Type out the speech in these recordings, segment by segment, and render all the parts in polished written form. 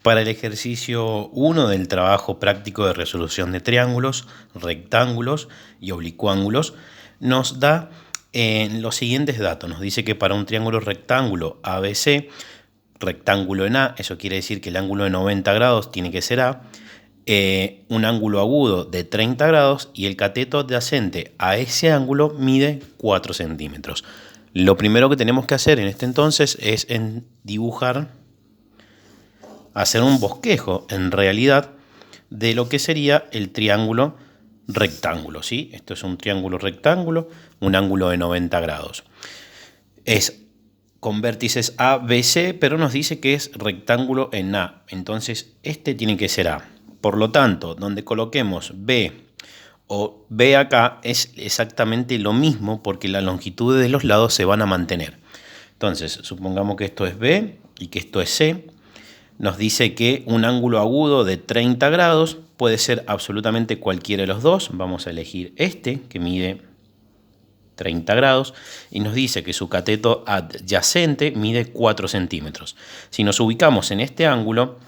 Para el ejercicio 1 del trabajo práctico de resolución de triángulos, rectángulos y oblicuángulos, nos da los siguientes datos. Nos dice que para un triángulo rectángulo ABC, rectángulo en A, eso quiere decir que el ángulo de 90 grados tiene que ser A, un ángulo agudo de 30 grados y el cateto adyacente a ese ángulo mide 4 centímetros. Lo primero que tenemos que hacer en este entonces es hacer un bosquejo en realidad de lo que sería el triángulo rectángulo, ¿sí? Esto es un triángulo rectángulo, un ángulo de 90 grados. Es con vértices A, B, C, pero nos dice que es rectángulo en A. Entonces, este tiene que ser A. Por lo tanto, donde coloquemos B o B acá es exactamente lo mismo porque las longitudes de los lados se van a mantener. Entonces, supongamos que esto es B y que esto es C. Nos dice que un ángulo agudo de 30 grados puede ser absolutamente cualquiera de los dos. Vamos a elegir este, que mide 30 grados, y nos dice que su cateto adyacente mide 4 centímetros. Si nos ubicamos en este ángulo,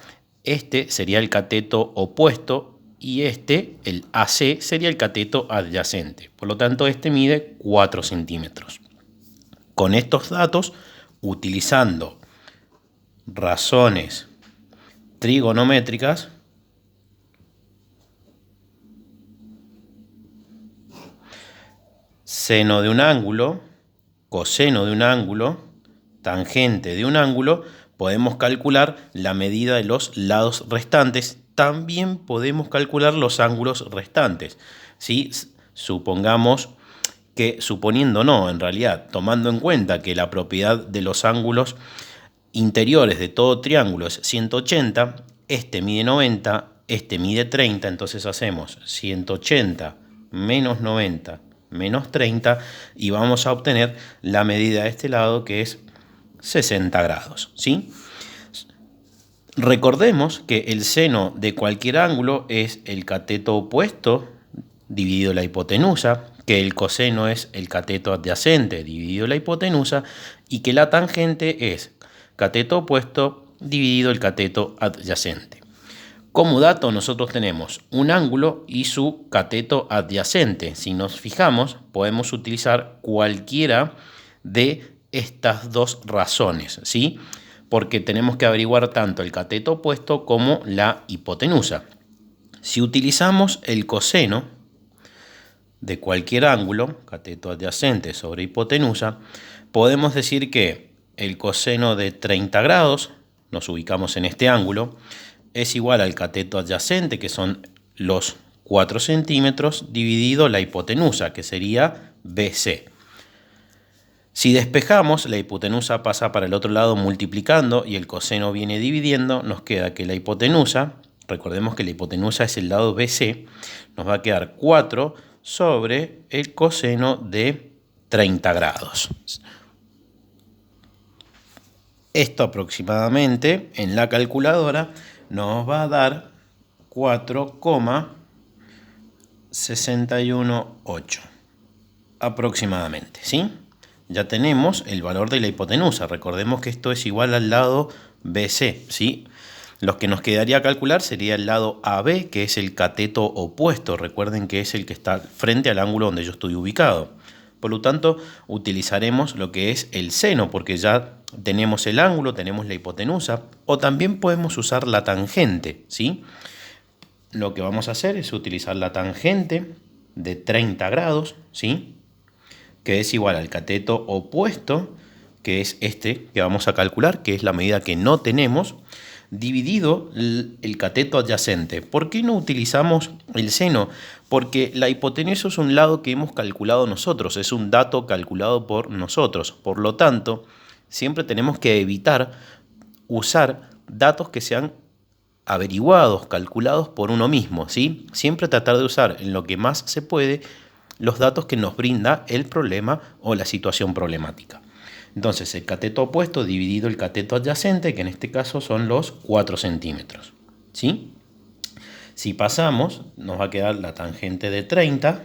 este sería el cateto opuesto y este, el AC, sería el cateto adyacente. Por lo tanto, este mide 4 centímetros. Con estos datos, utilizando razones trigonométricas, seno de un ángulo, coseno de un ángulo, tangente de un ángulo, podemos calcular la medida de los lados restantes. También podemos calcular los ángulos restantes. ¿Sí? Supongamos que, suponiendo no, en realidad, tomando en cuenta que la propiedad de los ángulos interiores de todo triángulo es 180, este mide 90, este mide 30, entonces hacemos 180 menos 90 menos 30 y vamos a obtener la medida de este lado, que es 60 grados, ¿sí? Recordemos que el seno de cualquier ángulo es el cateto opuesto dividido la hipotenusa, que el coseno es el cateto adyacente dividido la hipotenusa y que la tangente es cateto opuesto dividido el cateto adyacente. Como dato nosotros tenemos un ángulo y su cateto adyacente. Si nos fijamos, podemos utilizar cualquiera de estas dos razones, ¿sí? Porque tenemos que averiguar tanto el cateto opuesto como la hipotenusa. Si utilizamos el coseno de cualquier ángulo, cateto adyacente sobre hipotenusa, podemos decir que el coseno de 30 grados, nos ubicamos en este ángulo, es igual al cateto adyacente, que son los 4 centímetros, dividido la hipotenusa, que sería BC. Si despejamos, la hipotenusa pasa para el otro lado multiplicando y el coseno viene dividiendo, nos queda que la hipotenusa, recordemos que la hipotenusa es el lado BC, nos va a quedar 4 sobre el coseno de 30 grados. Esto aproximadamente en la calculadora nos va a dar 4,618 aproximadamente, ¿sí? Ya tenemos el valor de la hipotenusa. Recordemos que esto es igual al lado BC, ¿sí? Lo que nos quedaría calcular sería el lado AB, que es el cateto opuesto. Recuerden que es el que está frente al ángulo donde yo estoy ubicado. Por lo tanto, utilizaremos lo que es el seno, porque ya tenemos el ángulo, tenemos la hipotenusa, o también podemos usar la tangente, ¿sí? Lo que vamos a hacer es utilizar la tangente de 30 grados, ¿sí? Que es igual al cateto opuesto, que es este que vamos a calcular, que es la medida que no tenemos, dividido el cateto adyacente. ¿Por qué no utilizamos el seno? Porque la hipotenusa es un lado que hemos calculado nosotros, es un dato calculado por nosotros. Por lo tanto, siempre tenemos que evitar usar datos que sean averiguados, calculados por uno mismo, ¿sí? Siempre tratar de usar en lo que más se puede los datos que nos brinda el problema o la situación problemática. Entonces, el cateto opuesto dividido el cateto adyacente, que en este caso son los 4 centímetros, ¿sí? Si pasamos, nos va a quedar la tangente de 30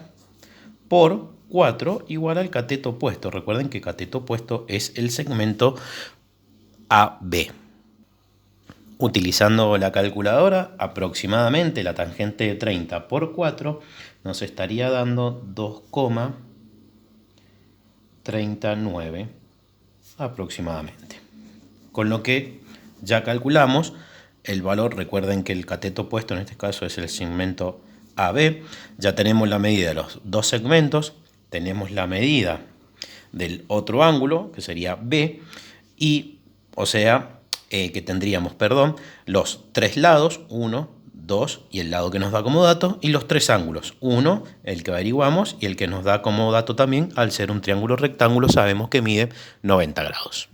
por 4 igual al cateto opuesto. Recuerden que cateto opuesto es el segmento AB. Utilizando la calculadora, aproximadamente la tangente de 30 por 4 nos estaría dando 2,39 aproximadamente. Con lo que ya calculamos el valor. Recuerden que el cateto opuesto en este caso es el segmento AB. Ya tenemos la medida de los dos segmentos, tenemos la medida del otro ángulo, que sería B, y, o sea, que tendríamos, los tres lados, 1, 2 y el lado que nos da como dato, y los tres ángulos, 1, el que averiguamos, y el que nos da como dato también, al ser un triángulo rectángulo, sabemos que mide 90 grados.